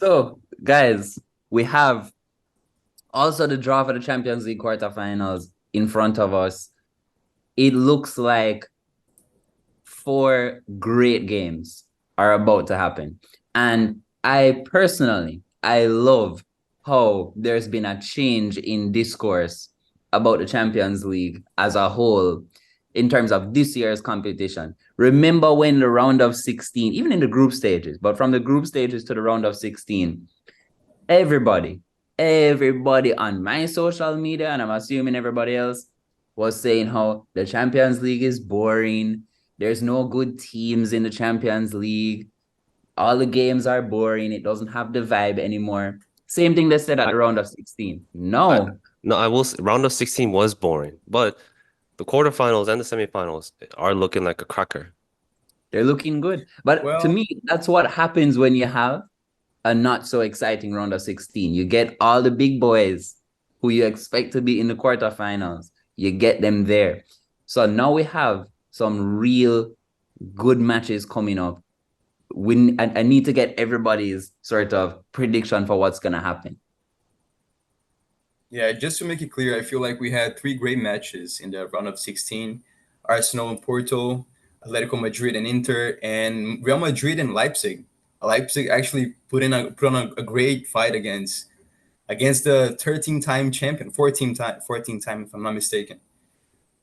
So, guys, we have also the draw for the Champions League quarterfinals in front of us. It looks like four great games are about to happen. And I love how there's been a change in discourse about the Champions League as a whole in terms of this year's competition. Remember when the round of 16, even in the group stages, but from the group stages to the round of 16, everybody, everybody on my social media, and I'm assuming everybody else, was saying how the Champions League is boring. There's no good teams in the Champions League. All the games are boring. It doesn't have the vibe anymore. Same thing they said at I, the round of 16. I No, no, I will. Round of 16 was boring, but the quarterfinals and the semifinals are looking like a cracker. they're looking good. But to Well, me, that's what happens when you have a not so exciting round of 16. You get all the big boys who you expect to be in the quarterfinals. You get them there. So now we have some real good matches coming up. I need to get everybody's sort of prediction for what's going to happen. yeah, just to make it clear, I feel like we had three great matches in the round of 16. Arsenal and Porto, Atletico Madrid and Inter, and Real Madrid and Leipzig. Leipzig actually put on a great fight against the 13-time champion, 14 time if I'm not mistaken.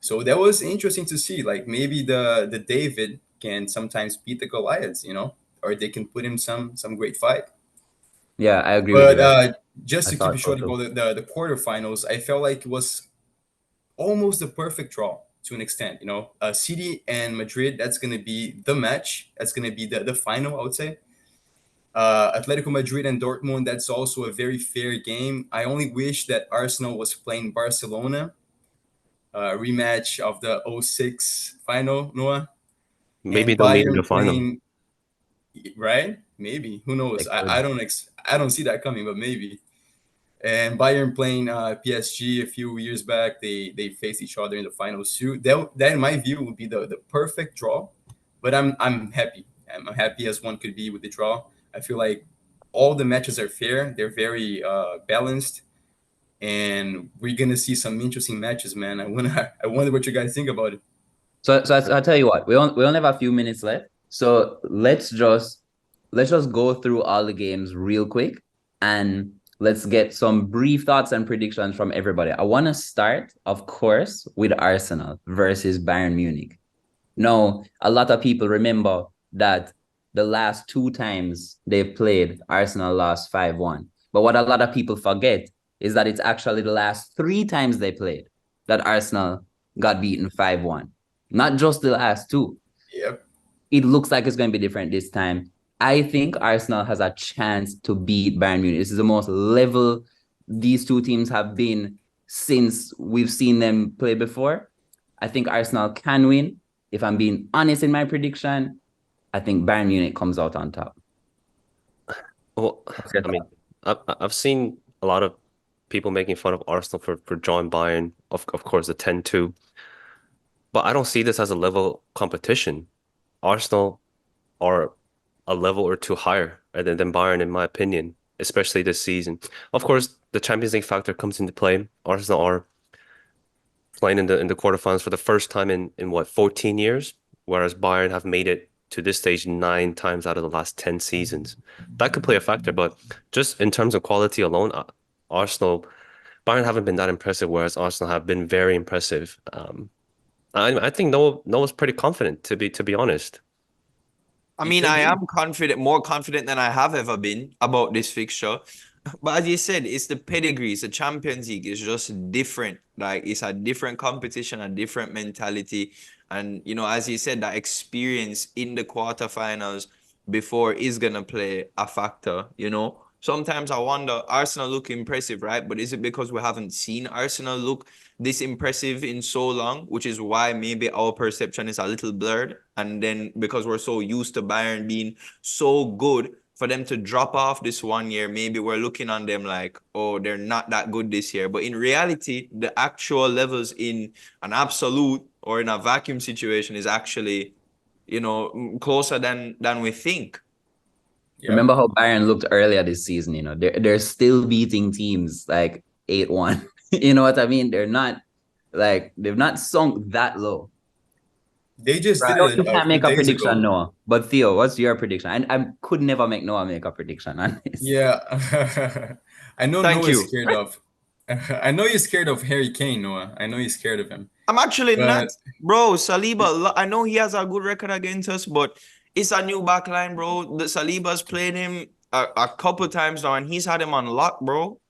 So that was interesting to see. Like maybe the David can sometimes beat the Goliaths, or they can put him some great fight. Yeah, I agree with you But there. just I to keep thought it so short too. about the quarterfinals, I felt like it was almost the perfect draw to an extent. City and Madrid, that's going to be the match. That's going to be the final, I would say. Atletico Madrid and Dortmund, that's also a very fair game. I only wish that Arsenal was playing Barcelona, rematch of the '06 final, Noah, Maybe and they'll meet in the Bayern final. playing, right? Maybe. Who knows? They I could. don't I don't see that coming, but maybe. And Bayern playing PSG a few years back, they faced each other in the finals too. That in my view would be the perfect draw. But I'm happy. I'm happy as one could be with the draw. I feel like all the matches are fair. They're very balanced, and we're gonna see some interesting matches, man. I wonder what you guys think about it. So I'll tell you what, we only have a few minutes left. So let's just go through all the games real quick and let's get some brief thoughts and predictions from everybody. I want to start, of course, with Arsenal versus Bayern Munich. Now, a lot of people remember that the last two times they played, Arsenal lost 5-1. But what a lot of people forget is that it's actually the last three times they played that Arsenal got beaten 5-1. Not just the last two. Yep. It looks like it's going to be different this time. I think Arsenal has a chance to beat Bayern Munich. This is the most level these two teams have been since we've seen them play before. I think Arsenal can win. If I'm being honest in my prediction, I think Bayern Munich comes out on top. Well, What's your I mean, thought? I've seen a lot of people making fun of Arsenal for drawing Bayern, of course, the 10-2. But I don't see this as a level competition. Arsenal are a level or two higher than Bayern, in my opinion, especially this season. Of course, the Champions League factor comes into play. Arsenal are playing in the quarterfinals for the first time in what, 14 years, whereas Bayern have made it to this stage 9 times out of the last 10 seasons. That could play a factor, but just in terms of quality alone, Arsenal, Bayern haven't been that impressive, whereas Arsenal have been very impressive. I think Noah's pretty confident, to be honest. I It mean, could I be. am confident, more confident than I have ever been about this fixture. But as you said, it's the pedigree. It's the Champions League. It's just different. Like it's a different competition, a different mentality. And as you said, that experience in the quarterfinals before is gonna play a factor. Sometimes I wonder, Arsenal look impressive, right? But is it because we haven't seen Arsenal look this impressive in so long, which is why maybe our perception is a little blurred. And then because we're so used to Bayern being so good, for them to drop off this one year, maybe we're looking on them like, oh, they're not that good this year. But in reality, the actual levels in an absolute or in a vacuum situation is actually, closer than we think. Yeah. Remember how Bayern looked earlier this season? You know, they're still beating teams like 8-1. You know what I mean? They're not like they've not sunk that low. They just I did know it you a can't few make a days prediction, ago. Noah. But Theo, what's your prediction? I could never make Noah make a prediction on this. Yeah. I know Thank Noah's you. scared of. I know you're scared of Harry Kane, Noah. I know you're scared of him. I'm actually not, But bro. Saliba, I know he has a good record against us, but it's a new backline, bro. The Saliba's played him a couple times now, and he's had him on lock, bro.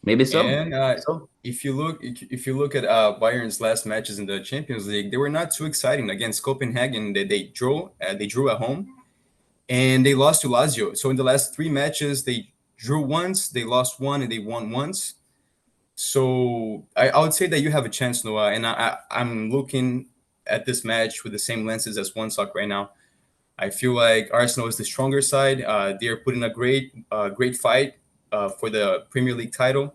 Maybe so. and So if you look at Bayern's last matches in the Champions League, they were not too exciting. Against Copenhagen, they drew at home, and they lost to Lazio. So in the last three matches, they drew once, they lost one, and they won once. So I would say that you have a chance, Noah. And I'm looking at this match with the same lenses as One Sock right now. I feel like Arsenal is the stronger side. They are putting a great fight for the Premier League title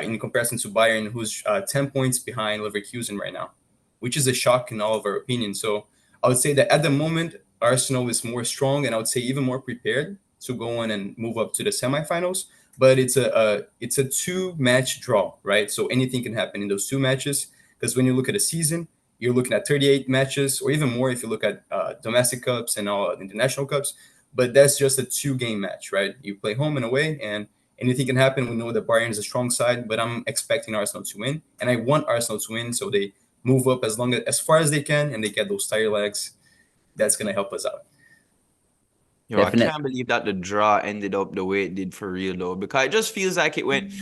in comparison to Bayern, who's 10 points behind Leverkusen right now, which is a shock in all of our opinions. So I would say that at the moment, Arsenal is more strong, and I would say even more prepared to go on and move up to the semifinals. But it's a two-match draw, right? So anything can happen in those two matches. Because when you look at a season, you're looking at 38 matches, or even more if you look at domestic cups and all international cups. But that's just a two-game match, right? You play home and away, and anything can happen. We know that Bayern is a strong side, but I'm expecting Arsenal to win, and I want Arsenal to win so they move up as far as they can, and they get those tire legs. That's gonna help us out. Yo, I Definitely. can't believe that the draw ended up the way it did for real though, because it just feels like it went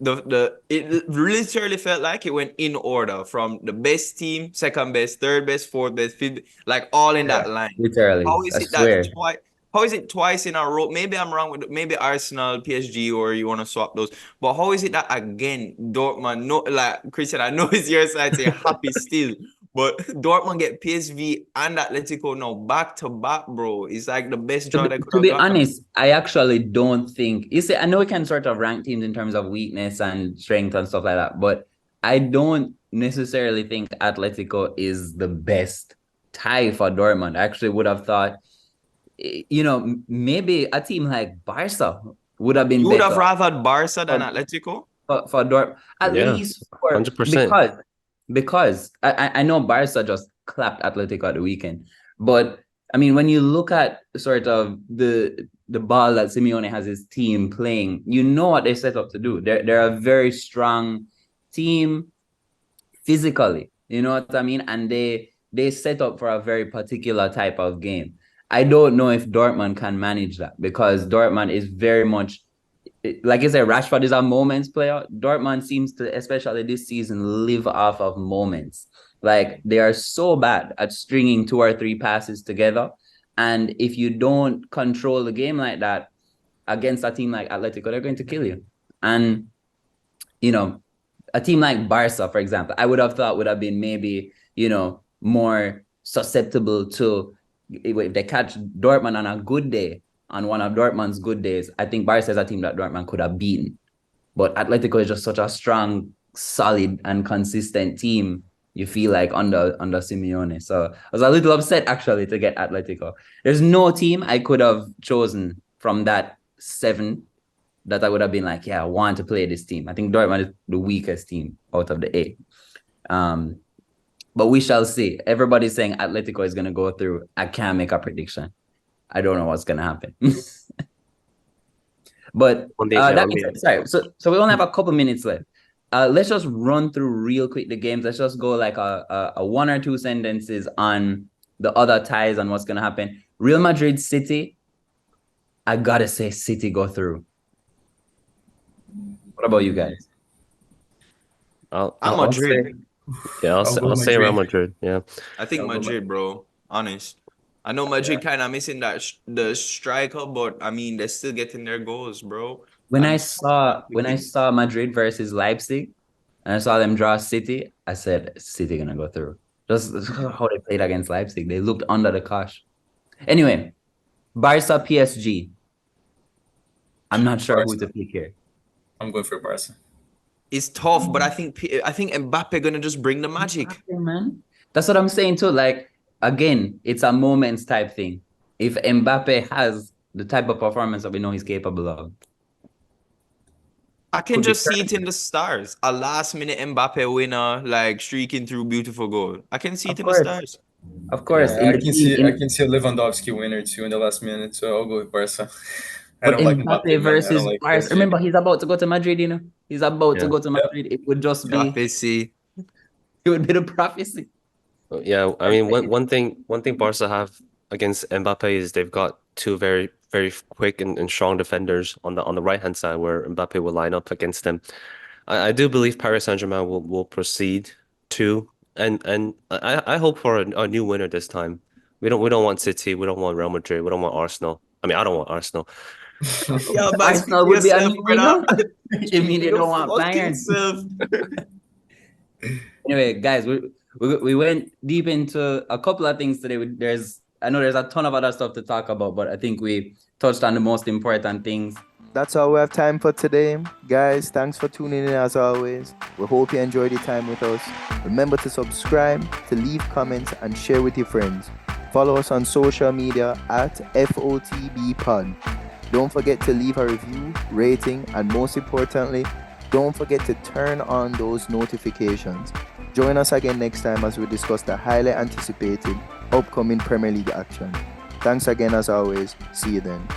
it literally felt like it went in order from the best team, second best, third best, fourth best, fifth, like all in Yeah, that line. Literally, How is I it that swear. twice? How is it twice in a row? Maybe I'm wrong with maybe Arsenal, PSG, or you want to swap those. But how is it that again, Dortmund? No, like Christian, I know it's your side, so you're happy still. But Dortmund get PSV and Atletico now back to back, bro. It's like the best draw they could To have be gotten. honest, I actually don't think you see. I know we can sort of rank teams in terms of weakness and strength and stuff like that, but I don't necessarily think Atletico is the best tie for Dortmund. I actually would have thought, you know, maybe a team like Barca would have been You would have better rather Barca than for Atletico? for Dortmund, at Yeah, least for 100%. because I know Barca just clapped Atletico at the weekend, but I mean when you look at sort of the ball that Simeone has his team playing, you know what they set up to do. They're a very strong team physically, you know what I mean, and they set up for a very particular type of game. I don't know if Dortmund can manage that because Dortmund is very much like I said, Rashford is a moments player. Dortmund seems to, especially this season, live off of moments. Like they are so bad at stringing two or three passes together. And if you don't control the game like that against a team like Atletico, they're going to kill you. And, you know, a team like Barca, for example, I would have thought would have been maybe, you know, more susceptible to if they catch Dortmund on a good day, on one of Dortmund's good days. I think Barca is a team that Dortmund could have beaten. But Atletico is just such a strong, solid, and consistent team. You feel like under Simeone. So I was a little upset actually to get Atletico. There's no team I could have chosen from that seven that I would have been like, yeah, I want to play this team. I think Dortmund is the weakest team out of the eight. But we shall see. Everybody's saying Atletico is going to go through. I can't make a prediction. I don't know what's going to happen. But sorry. So we only have a couple minutes left. Let's just run through real quick the games. Let's just go like a one or two sentences on the other ties and what's going to happen. Real Madrid City. I got to say City go through. What about you guys? I'll Madrid. I'll say Real Madrid. Yeah. I think Madrid, bro. Honest. I know Madrid kind of missing the striker, but I mean they're still getting their goals, bro. When I saw Madrid versus Leipzig, and I saw them draw City, I said City gonna go through. Just how they played against Leipzig, they looked under the cosh. Anyway, Barca PSG. I'm not sure who to pick here. I'm going for Barca. It's tough, but I think Mbappe gonna just bring the magic. Mbappe, man. That's what I'm saying too. Like again, it's a moments type thing. if Mbappe has the type of performance that we know he's capable of. I can Could be just see it in the stars. A last minute Mbappe winner, like streaking through beautiful goal. I can see it Of in the course. stars. Of course, Yeah, in I the can team, see I can see a Lewandowski winner too in the last minute, so I'll go with Barca. I but don't like Mbappe, Mbappe man. I don't versus like Paris. PSG. Remember, he's about to go to Madrid. He's about to Yeah. go to Madrid. It would just be, Prophecy. it would be the prophecy. Yeah, I mean, one thing Barca have against Mbappe is they've got two very very quick and strong defenders on the right hand side where Mbappe will line up against them. I do believe Paris Saint-Germain will proceed too, and I hope for a new winner this time. We don't want City, we don't want Real Madrid, we don't want Arsenal. I mean, I don't want Arsenal. Yeah, man, speak Arsenal for would be a yourself, new brother. winner. You mean you Your don't want fucking Bayern? self. Anyway, guys, we went deep into a couple of things today. I know there's a ton of other stuff to talk about, but I think we touched on the most important things. That's all we have time for today. Guys, thanks for tuning in as always. We hope you enjoyed your time with us. Remember to subscribe, to leave comments, and share with your friends. Follow us on social media at FOTBpod. Don't forget to leave a review, rating, and most importantly, don't forget to turn on those notifications. Join us again next time as we discuss the highly anticipated upcoming Premier League action. Thanks again as always. See you then.